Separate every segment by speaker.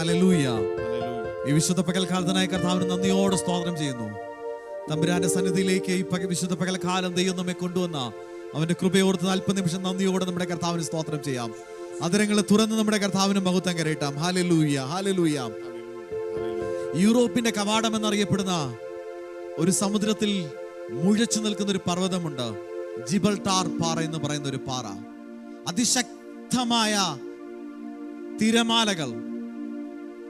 Speaker 1: Hallelujah. ഈ വിശുദ്ധ പകൽക്കാലത്തിനായി കർത്താവിന് നന്ദിയോടെ സ്തോത്രം ചെയ്യുന്നു. തമ്പുരാന്റെ സന്നിധിയിലേക്ക് ഈ വിശുദ്ധ പകൽക്കാലം ദൈവം നമ്മെ കൊണ്ടുവന്ന അവന്റെ കൃപയോർത്ത് 40 നിമിഷം നന്ദിയോടെ നമ്മുടെ കർത്താവിന് സ്തോത്രം ചെയ്യാം. അതിരങ്ങളെ തുറന്ന് നമ്മുടെ കർത്താവിന് മഹത്വം കരയറ്റാം. Hallelujah, hallelujah. യൂറോപ്പിന്റെ കവാടം എന്നറിയപ്പെടുന്ന ഒരു സമുദ്രത്തിൽ മുഴച്ചു നിൽക്കുന്ന ഒരു പർവ്വതമുണ്ട്, ജിബൽട്ടാർ പാറ എന്ന് പറയുന്ന ഒരു പാറ. അതിശക്തമായ തിരമാലകൾ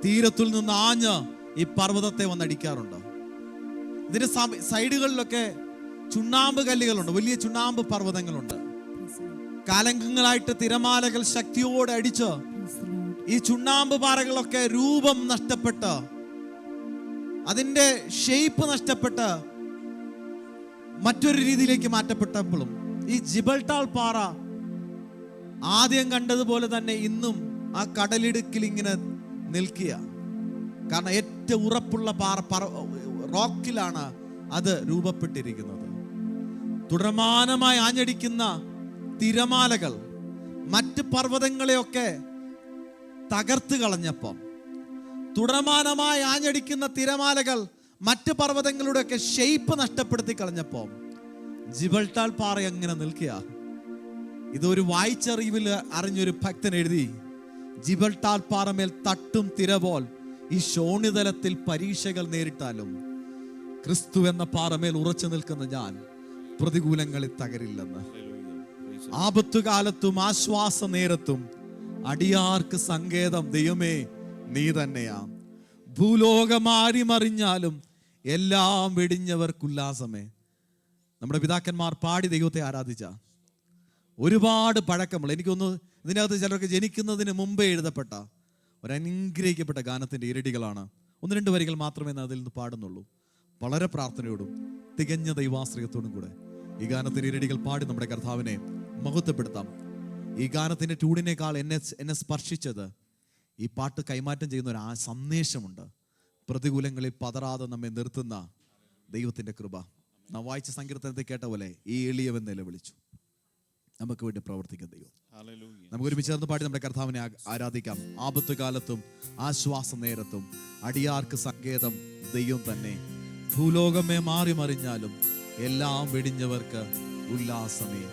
Speaker 1: തീരത്തിൽ നിന്ന് ആഞ്ഞ് ഈ പർവ്വതത്തെ വന്നടിക്കാറുണ്ട്. ഇതിന്റെ സൈഡുകളിലൊക്കെ ചുണ്ണാമ്പ് കല്ലുകളുണ്ട്, വലിയ ചുണ്ണാമ്പ് പർവ്വതങ്ങളുണ്ട്. കാലങ്ങളായിട്ട് തിരമാലകൾ ശക്തിയോടെ അടിച്ച് ഈ ചുണ്ണാമ്പ് പാറകളൊക്കെ രൂപം നഷ്ടപ്പെട്ട് അതിന്റെ ഷേപ്പ് നഷ്ടപ്പെട്ട് മറ്റൊരു രീതിയിലേക്ക് മാറ്റപ്പെട്ടപ്പോഴും ഈ ജിബൽട്ടാർ പാറ ആദ്യം കണ്ടതുപോലെ തന്നെ ഇന്നും ആ കടലിടുക്കിൽ ഇങ്ങനെ നിൽക്കുക. കാരണം ഏറ്റവും ഉറപ്പുള്ള റോക്കിലാണ് അത് രൂപപ്പെട്ടിരിക്കുന്നത്. തുടർമാനമായി ആഞ്ഞടിക്കുന്ന തിരമാലകൾ മറ്റ് പർവ്വതങ്ങളെയൊക്കെ തകർത്ത് കളഞ്ഞപ്പം, തുടർമാനമായി ആഞ്ഞടിക്കുന്ന തിരമാലകൾ മറ്റ് പർവ്വതങ്ങളുടെയൊക്കെ ഷേപ്പ് നഷ്ടപ്പെടുത്തി കളഞ്ഞപ്പോൾ ജിബൽട്ടാർ പാറ അങ്ങനെ നിൽക്കുക. ഇതൊരു വായിച്ചറിവിൽ അറിഞ്ഞൊരു ഭക്തൻ എഴുതി, ജിബൽട്ടാർ പാറമേൽ തട്ടും തിര പോൽ ഈ ശോണിതലത്തിൽ പരീക്ഷകൾ നേരിട്ടാലും ക്രിസ്തു എന്ന പാറമേൽ ഉറച്ചു നിൽക്കുന്ന ഞാൻ പ്രതികൂലങ്ങളിൽ തകരില്ലെന്ന്. ആപത്തുകാലത്തും ആശ്വാസ നേരത്തും അടിയാർക്ക് സങ്കേതം ദൈവമേ നീ തന്നെയാ. ഭൂലോകമാരി മറിഞ്ഞാലും എല്ലാം വെടിഞ്ഞവർക്കുല്ലാസമേ. നമ്മുടെ പിതാക്കന്മാർ പാടി ദൈവത്തെ ആരാധിച്ച ഒരുപാട് പഴക്കമുള്ള, എനിക്കൊന്ന് ഇതിനകത്ത് ചിലർക്ക് ജനിക്കുന്നതിന് മുമ്പേ എഴുതപ്പെട്ട ഒരു അനുഗ്രഹിക്കപ്പെട്ട ഗാനത്തിന്റെ ഇരടികളാണ്. 1-2 വരികൾ മാത്രമേ അതിൽ നിന്ന് പാടുന്നുള്ളൂ. വളരെ പ്രാർത്ഥനയോടും തികഞ്ഞ ദൈവാശ്രയത്തോടും കൂടെ ഈ ഗാനത്തിന്റെ ഇരടികൾ പാടി നമ്മുടെ കർത്താവിനെ മഹത്വപ്പെടുത്താം. ഈ ഗാനത്തിന്റെ ട്യൂണിനേക്കാൾ എന്നെ സ്പർശിച്ചത് ഈ പാട്ട് കൈമാറ്റം ചെയ്യുന്ന ഒരു സന്ദേശമുണ്ട്. പ്രതികൂലങ്ങളിൽ പതറാതെ നമ്മെ നിർത്തുന്ന ദൈവത്തിന്റെ കൃപ. നാം വായിച്ച സങ്കീർത്തനത്തിൽ കേട്ട പോലെ ഈ എളിയവൻ നിലവിളിച്ചു. നമുക്ക് വേണ്ടി പ്രവർത്തിക്കുന്ന ദൈവം. നമുക്ക് ഒരുമിച്ച് ചേർന്ന് പാടി നമ്മുടെ കർത്താവിനെ ആരാധിക്കാം. ആപത്തു കാലത്തും ആശ്വാസ നേരത്തും അടിയാർക്ക് സങ്കേതം ദൈവം തന്നെ. ഭൂലോകമേ മാറി മറിഞ്ഞാലും എല്ലാം വെടിഞ്ഞവർക്ക് ഉല്ലാസമേ.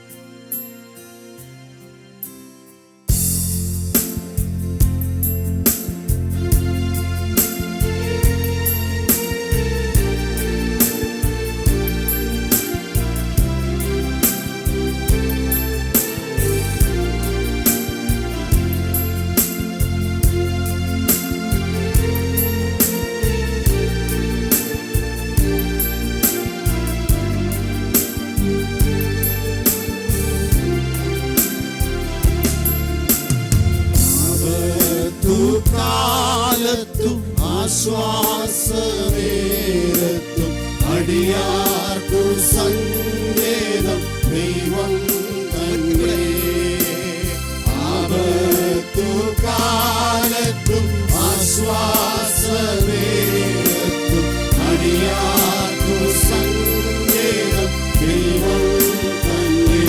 Speaker 2: കാലത്തും ആശ്വാസനേരത്തും അടിയാർക്കു സങ്കേതം ദൈവം തന്നെ. ആപത്തു കാലത്തും ആശ്വാസനേരത്തും അടിയാർക്കു സങ്കേതം ദൈവം തന്നെ.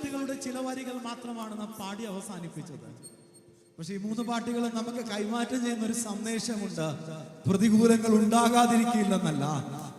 Speaker 1: പാട്ടുകളുടെ ചില വരികൾ മാത്രമാണ് നാം പാടി അവസാനിപ്പിച്ചത്. പക്ഷെ ഈ 3 പാട്ടുകൾ നമുക്ക് കൈമാറ്റം ചെയ്യുന്ന ഒരു സന്ദേശമുണ്ട്. പ്രതികൂലങ്ങൾ ഉണ്ടാകാതിരിക്കില്ലെന്നല്ല,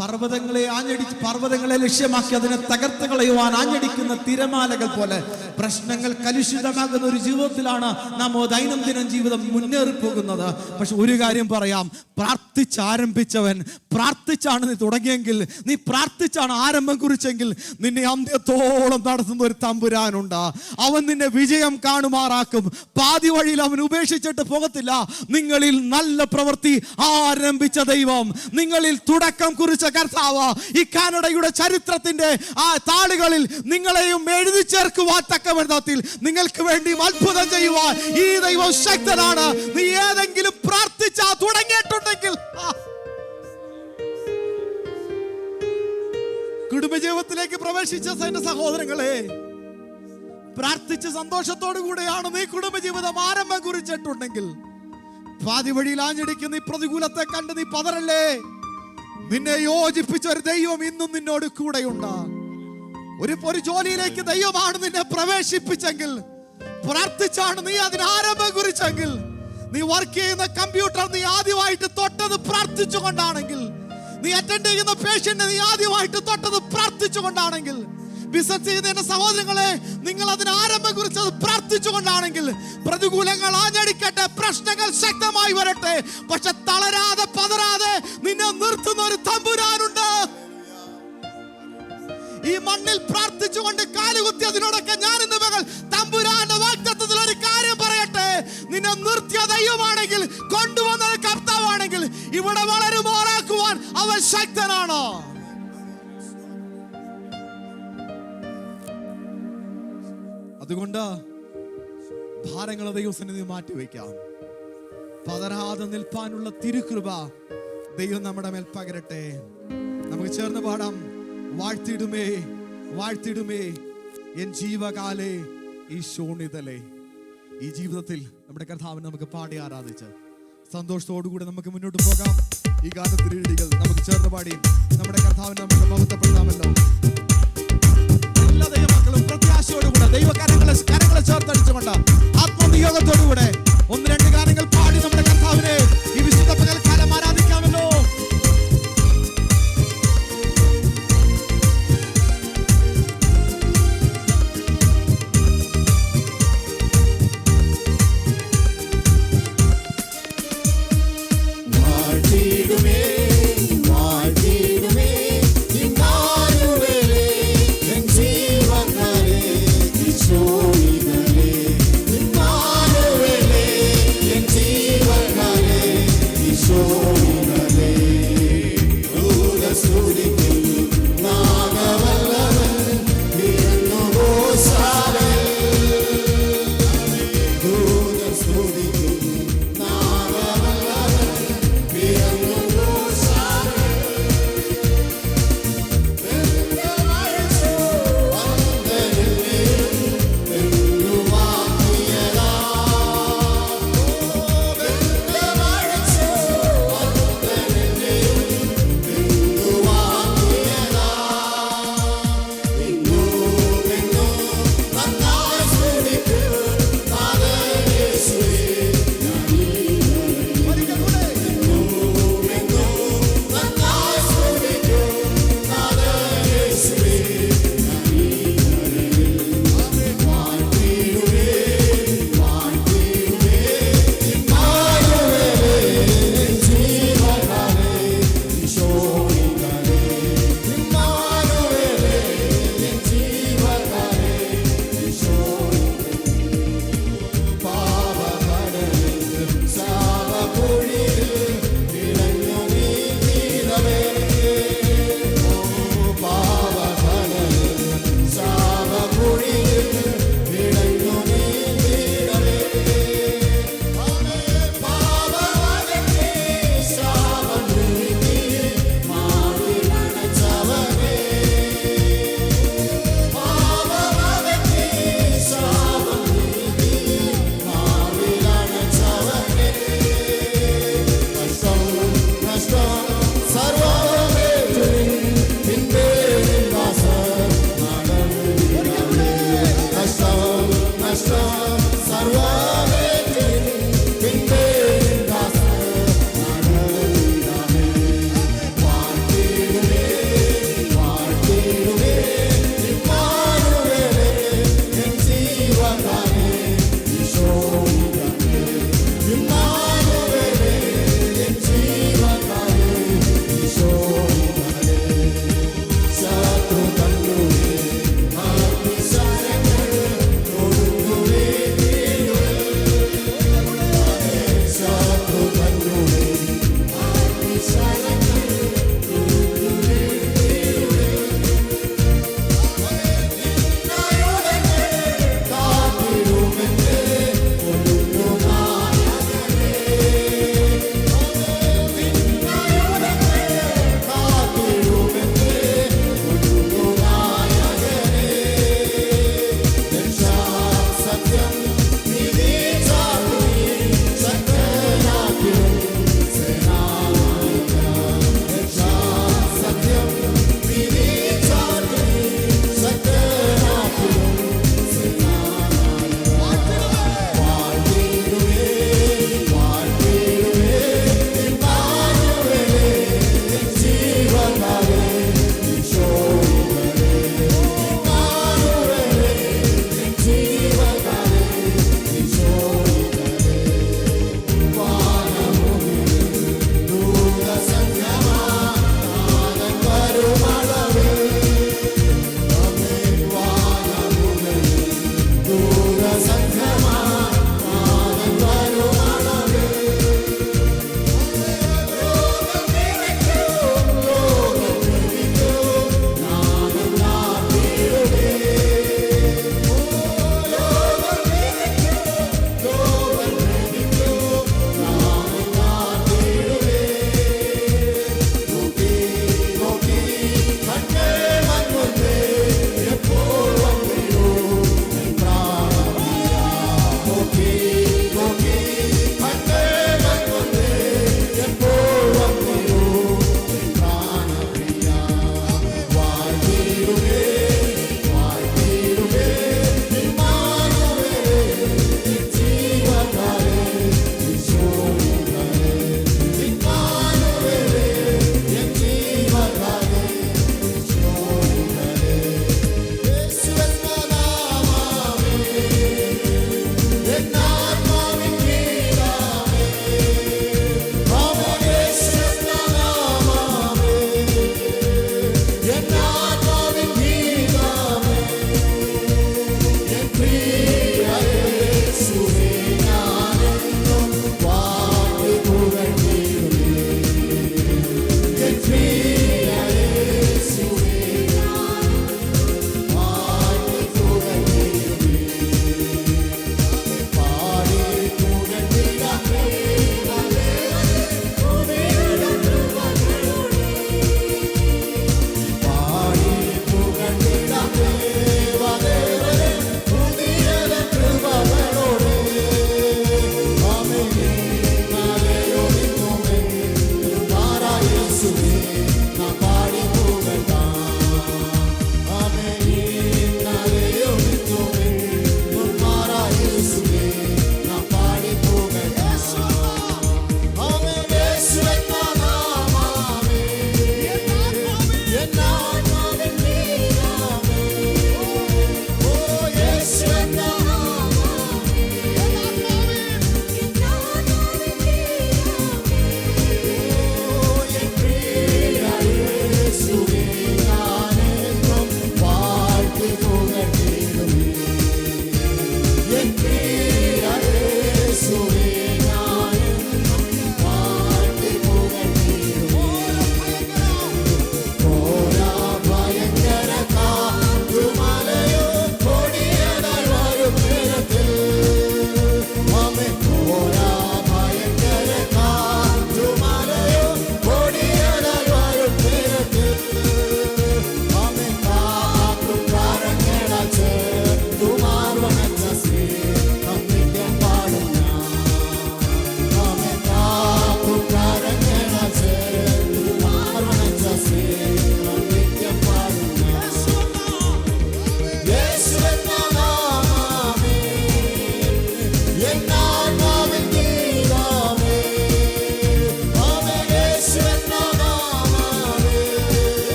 Speaker 1: പർവ്വതങ്ങളെ ലക്ഷ്യമാക്കി അതിനെ തകർത്ത് കളയുവാൻ ആഞ്ഞടിക്കുന്ന തിരമാലകൾ പോലെ പ്രശ്നങ്ങൾ കലുഷിതമാകുന്ന ഒരു ജീവിതത്തിലാണ് നാം ദൈനംദിനം ജീവിതം മുന്നേറിപ്പോകുന്നത്. പക്ഷെ ഒരു കാര്യം പറയാം, പ്രാർത്ഥിച്ചാരംഭിച്ചവൻ, പ്രാർത്ഥിച്ചാണ് നീ തുടങ്ങിയെങ്കിൽ, നീ പ്രാർത്ഥിച്ചാണ് ആരംഭം കുറിച്ചെങ്കിൽ, നിന്നെ അന്ത്യത്തോളം നടത്തുന്ന ഒരു തമ്പുരാനുണ്ട്. അവൻ നിന്നെ വിജയം കാണുമാറാക്കും. പാതി വഴിയിൽ അവൻ ഉപേക്ഷിച്ചിട്ട് പോകത്തില്ല. നിങ്ങളിൽ നല്ല പ്രവൃത്തി ആരംഭിച്ച ദൈവം, നിങ്ങളിൽ തുടക്കം കുറിച്ച കർത്താവ്, ഈ കാനഡയുടെ ചരിത്രത്തിന്റെ ആ താളുകളിൽ നിങ്ങളെയും എഴുതി ചേർക്കുവാൻ തക്കവിധത്തിൽ നിങ്ങൾക്ക് വേണ്ടി അത്ഭുതം ചെയ്യുവാൻ ഈ ദൈവം ശക്തനാണ്. നീ ഏതെങ്കിലും പ്രാർത്ഥിച്ചാ തുടങ്ങിയിട്ടുണ്ടെങ്കിൽ, കുടുംബജീവിതത്തിലേക്ക് പ്രവേശിച്ച എന്റെ സഹോദരങ്ങളെ, പ്രാർത്ഥിച്ച സന്തോഷത്തോടു കൂടെയാണ് നീ കുടുംബജീവിതം ആരംഭം കുറിച്ചിട്ടുണ്ടെങ്കിൽ, പാതി വഴിയിൽ ആഞ്ഞടിക്കുന്ന ഈ പ്രതികൂലത്തെ കണ്ട് നീ പതറല്ലേ. നിന്നെ യോജിപ്പിച്ച ഒരു ദൈവം ഇന്നും നിന്നോട് കൂടെയുണ്ട്. ഒരു ജോലിയിലേക്ക് ദൈവമാണ് നിന്നെ പ്രവേശിപ്പിച്ചെങ്കിൽ, പ്രാർത്ഥിച്ചാണ് നീ അതിന് ആരംഭം കുറിച്ചെങ്കിൽ, നീ വർക്ക് ചെയ്യുന്ന കമ്പ്യൂട്ടർ നീ ആദ്യമായിട്ട് തൊട്ടത് പ്രാർത്ഥിച്ചുകൊണ്ടാണെങ്കിൽ, നീ അറ്റൻഡ് ചെയ്യുന്ന പേഷ്യന്റിനെ നീ ആദ്യമായിട്ട് തൊട്ടത് പ്രാർത്ഥിച്ചുകൊണ്ടാണെങ്കിൽ, ബിസിനസ് ചെയ്യുന്ന എന്റെ സഹോദരങ്ങളെ, നിങ്ങൾ അതിന് ആരംഭം കുറിച്ചത് പ്രാർത്ഥിച്ചുകൊണ്ടാണെങ്കിൽ, പ്രതികൂലങ്ങൾ ആഞ്ഞടിക്കട്ടെ, പ്രശ്നങ്ങൾ ശക്തമായി വരട്ടെ, പക്ഷെ തളരാതെ പതറാതെ നിന്നെ നിർത്തുന്ന ഒരു തമ്പുരാനുണ്ട്. ഈ മണ്ണിൽ പ്രാർത്ഥിച്ചുകൊണ്ട് കാലുകുത്തി അതിനോടൊക്കെ ഞാൻ ഇന്ന് മകൾ തമ്പുരാന്റെ വാഗ്ദത്തത്തിൽ ഒരു കാര്യം പറയട്ടെ, നിന്നെ നിർത്തിയ ദൈവമാണെങ്കിൽ, കൊണ്ടുവന്നത് കർത്താവാണെങ്കിൽ, ഇവിടെ വളരുമാറാക്കുവാൻ അവൻ ശക്തനാണ്. അതുകൊണ്ട് ഭാരങ്ങളെ ദൈവസന്നിധി മാറ്റിവെക്കാം. പതരാതെ നിൽപ്പാനുള്ള തിരുകൃപ ദൈവം നമ്മുടെ മേൽ പകരട്ടെ. നമുക്ക് ചേർന്ന് പാടാം. വാഴ്ത്തിടുമേ വാഴ്ത്തിടുമേ എൻ ജീവകാലേ ഈശോണിതലേ. ഈ ജീവിതത്തിൽ നമ്മുടെ കർത്താവിനെ നമുക്ക് പാടി ആരാധിച്ച് സന്തോഷത്തോടുകൂടി നമുക്ക് മുന്നോട്ട് പോകാം. ഈ ഗാനത്തിരികൾ നമുക്ക് ചേർന്ന് പാടി നമ്മുടെ കർത്താവിനെ നമുക്ക് മഹത്വപ്പെടുത്താമല്ലോ. എല്ലാ ദൈവമക്കളും പ്രത്യാശയോടുകൂടെ ദൈവകരങ്ങളെ ചേർത്തടിച്ചുകൊണ്ട് ആത്മനിയോഗത്തോടുകൂടെ 1-2 ഗാനങ്ങൾ പാടി നമ്മുടെ കർത്താവിനെ ഈ വിശുദ്ധ പകൽക്കാലം ആരാധിക്കാമല്ലോ.
Speaker 2: Emmanuel,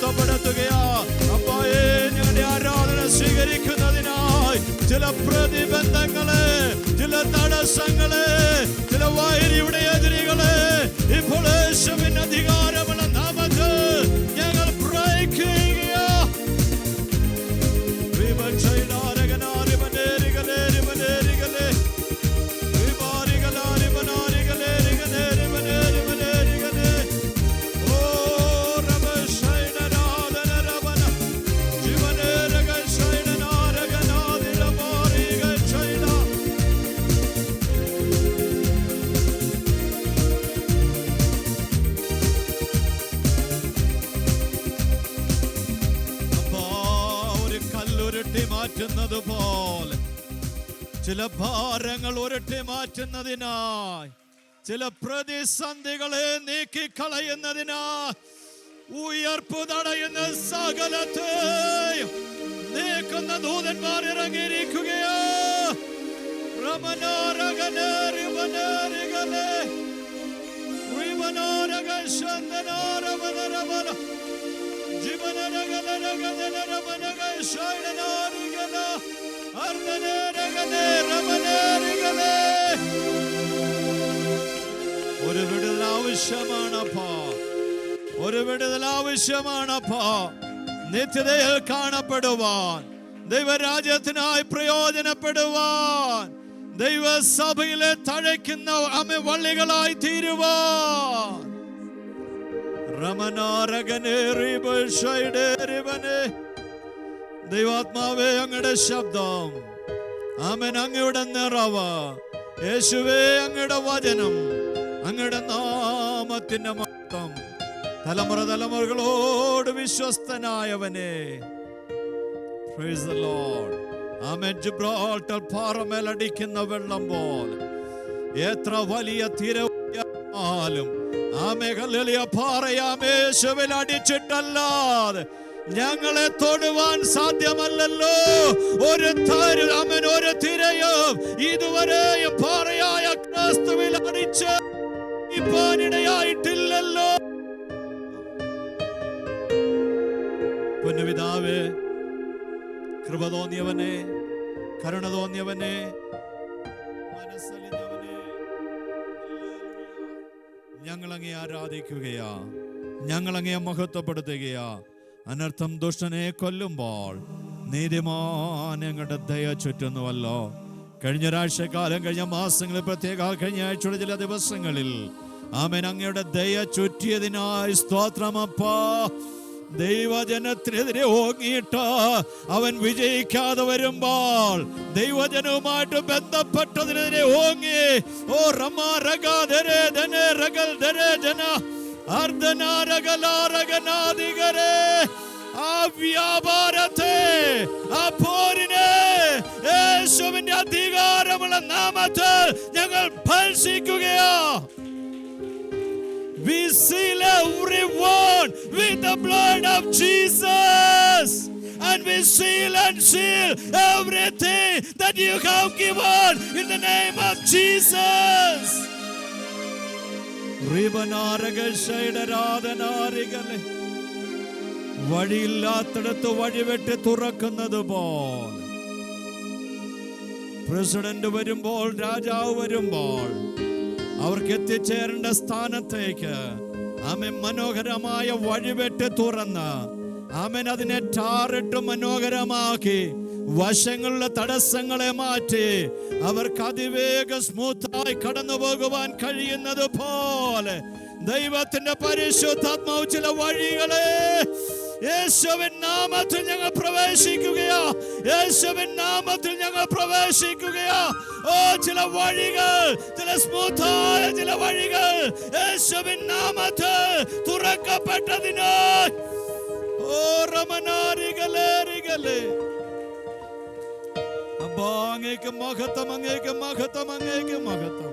Speaker 3: മഹത്വപ്പെടുത്തുകയാ. അപ്പായേ, ഞങ്ങളുടെ ആരാധന സ്വീകരിക്കുന്നതിനായി ചില പ്രതിബന്ധങ്ങളെ, ചില തടസ്സങ്ങളെ, ചില വൈരിയുടെ എതിരികളെ ഇപ്പോൾ യേശുവിൻ അധികാരമുള്ള നാമത്തിൽ ഞങ്ങൾ ബ്രേക്ക് ചെയ്യുകയാ. മാറ്റുന്നത് പോലെ ചില ഭാരങ്ങൾ ഉരുട്ടി മാറ്റുന്നതിനായി, ചില പ്രതിസന്ധികളെ നീക്കിക്കളയുന്നതിനായി, ഉയർപ്പ് തടയുന്ന സകലത്തെയും നീക്കുന്ന ദൂതന്മാർ ഇറങ്ങിയിരിക്കുകയാ. ഒരു വിടുതൽ ആവശ്യമാണപ്പാ, ഒരു വിടുതൽ ആവശ്യമാണപ്പാ. നിത്യതയിൽ കാണപ്പെടുവാൻ, ദൈവരാജ്യത്തിനായി പ്രയോജനപ്പെടുവാൻ, ദൈവസഭയിലെ തഴയ്ക്കുന്ന വള്ളികളായി തീരുവാൻ. ദൈവാത്മാവേ, അങ്ങയുടെ ശബ്ദം, ആമേൻ, അങ്ങയുടെ നിറവ്, യേശുവേ, അങ്ങയുടെ വചനം, അങ്ങയുടെ നാമത്തിന്റെ മഹത്വം, തലമുറ തലമുറകളോട് വിശ്വസ്തനായവനെ. Praise the Lord. ആമേൻ. ജിബ്രാൾട്ടർ പാറമേലടിക്കുന്ന വെള്ളം പോലെ എത്ര വലിയ തിരമാലും ആമേഹല്ലേലൂയ പാറയാമേശുവിൽ അടിച്ചിട്ടല്ലാതെ ഞങ്ങളെ തൊടുവാൻ സാധ്യമല്ലല്ലോ. ഒരു തിരയും ഇതുവരെയും പാറയായ ക്രിസ്തുവിൽ അടിച്ച് ഇടയായിട്ടില്ലല്ലോ. പൊന്നുപിതാവേ, കൃപ തോന്നിയവനെ, കരുണ തോന്നിയവനെ, മനസ്സലിഞ്ഞവനെ, ഞങ്ങളങ്ങേ ആരാധിക്കുകയാ, ഞങ്ങളങ്ങേ മഹത്വപ്പെടുത്തുകയാ. അനർത്ഥം ദുഷ്ടനെ കൊല്ലുമ്പോൾ നീതിമാൻ ഞങ്ങളുടെ ദയ ചുറ്റുന്നുവല്ലോ. കഴിഞ്ഞ ഒരാഴ്ചക്കാലം, കഴിഞ്ഞ മാസങ്ങളിൽ, പ്രത്യേക കഴിഞ്ഞ ആഴ്ചയുടെ ചില ദിവസങ്ങളിൽ ആമേൻ, അങ്ങയുടെ ദയ ചുറ്റിയതിനായി സ്തോത്രമപ്പാ. ദൈവജനത്തിനെതിരെ ഓങ്ങിയിട്ട് അവൻ വിജയിക്കാതെ വരുമ്പോൾ ദൈവജനവുമായിട്ട് ബന്ധപ്പെട്ടതിനെതിരെ ഓങ്ങി, ഓ റമാരഗാധരേ ധനേ രഗൽ ധരേ ജന അർദ്ധനാരകലാരകനാദികരേ, ആ വ്യാപാരത്തെ, ആ പോരിനെ യേശുവിന്റെ അധികാരമുള്ള നാമത്തിൽ ഞങ്ങൾ ഭർഷിക്കുകയാ. We seal everyone with the blood of Jesus, and we seal and seal everything that you have given in the name of Jesus. വഴിയില്ലാത്തിടത്ത് വഴിവെട്ടി തുറക്കുന്നത് പോലെ പ്രസിഡന്റ് വരുമ്പോൾ, രാജാവ് വരുമ്പോൾ അവർക്ക് എത്തിച്ചേരേണ്ട സ്ഥാനത്തേക്ക് ആമേൻ മനോഹരമായ വഴിവെട്ടി തുറന്ന് ആമേൻ അതിനെ ടാറിട്ട് മനോഹരമാക്കി വശങ്ങളിലെ തടസ്സങ്ങളെ മാറ്റി അവർക്ക് അതിവേഗം സ്മൂത്തായി കടന്നു പോകുവാൻ കഴിയുന്നത് പോലെ ദൈവത്തിന്റെ പരിശുദ്ധാത്മാവ് ചില വഴികളെ യേശുവിൻ നാമത്തിൽ ഞങ്ങൾ പ്രവേശിക്കുകയാ. യേശുവിൻ നാമത്തിൽ ഞങ്ങൾ പ്രവേശിക്കുകയാ. ഓ, ചില വഴികൾ, ചില സ്മൂത്തായ ചില വഴികൾ യേശുവിൻ നാമത്തിൽ തുറക്കപ്പെട്ടതിനായി ഓ റമനാരികളേരികളെ അപ്പാ, അങ്ങേക്ക് മഹത്വം, അങ്ങേക്ക് മഹത്വം, അങ്ങേക്ക് മഹത്വം.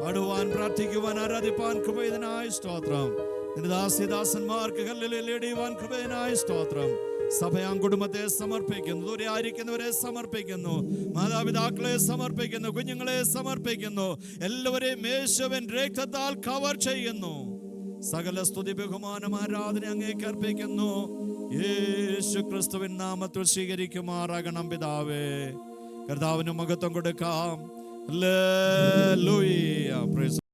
Speaker 3: പാടുവാൻ, പ്രാർത്ഥിക്കുവാൻ, ആരാധിപ്പാൻ കൃപയതിനായ സ്തോത്രം. ദാസന്മാർക്ക് ഹല്ലേലൂയ കൃപയതിനായ സ്തോത്രം. സഭയാം കുടുംബത്തെ സമർപ്പിക്കുന്നു, ദൂരെ ആയിരിക്കുന്നവരെ സമർപ്പിക്കുന്നു, മാതാപിതാക്കളെ സമർപ്പിക്കുന്നു, കുഞ്ഞുങ്ങളെ സമർപ്പിക്കുന്നു. എല്ലാവരെയും യേശുവിൻ രക്തത്താൽ കവർ ചെയ്യുന്നു. സകല സ്തുതി ബഹുമാനം ആരാധന അങ്ങേക്ക് അർപ്പിക്കുന്നു. യേശു ക്രിസ്തുവിൻ നാമത്തിൽ സ്വീകരിക്കുമാറാകണം പിതാവേ. കർത്താവിന് മഹത്വം കൊടുക്കാം. ഹല്ലേലൂയ. പ്രൈസ്